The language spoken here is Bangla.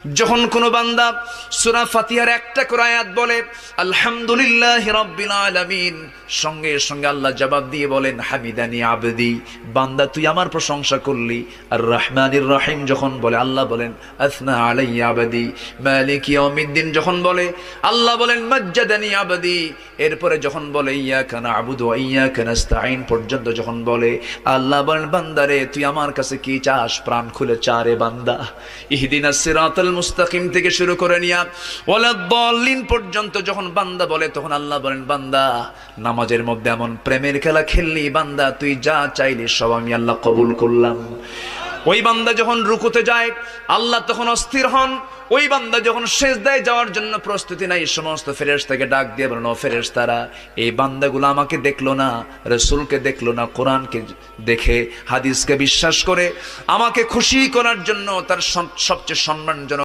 যখন কোনো বান্দা সূরা ফাতিহার একটা করে আয়াত বলে আলহামদুলিল্লাহি রাব্বিল আলামিন, সঙ্গে সঙ্গে আল্লাহ জবাব দিয়ে বলেন হামিদানি আবদি, বান্দা তুই আমার প্রশংসা করলি। আর রহমানির রহিম যখন বলে আল্লাহ বলেন আসনা আলাইয়া আবদি। মালিক ইয়াউমিদ্দিন যখন বলে আল্লাহ বলেন মাজ্জাদানি আবদি। এরপরে যখন বলে ইয়াকা না'বুদু ওয়া ইয়াকা নাস্তাঈন পর্যন্ত যখন বলে আল্লাহ বলেন বান্দারে তুই আমার কাছে কি চাস, প্রাণ খুলে চারে বান্দা। ইহদিনাস সিরাতাল মুস্তাকিম থেকে শুরু করে নিয়া ওয়ালাদ-দাল্লিন পর্যন্ত যখন বান্দা বলে তখন আল্লাহ বলেন বান্দা নামাজের মধ্যে এমন প্রেমের খেলা খেললি বান্দা, তুই যা চাইলি সব আমি আল্লাহ কবুল করলাম। ওই বান্দা যখন রুকুতে যায় আল্লাহ তখন অস্থির হন। ওই বান্দা যখন সিজদায় যাওয়ার জন্য প্রস্তুতি নাই, সমস্ত ফেরেশতাকে ডাক দিয়ে বলেন ও ফেরেশতারা, এই বান্দাগুলো আমাকে দেখলো না, রাসূলকে দেখলো না, কোরআনকে দেখে হাদিসকে বিশ্বাস করে আমাকে খুশি করার জন্য তার সবচেয়ে সম্মানজনক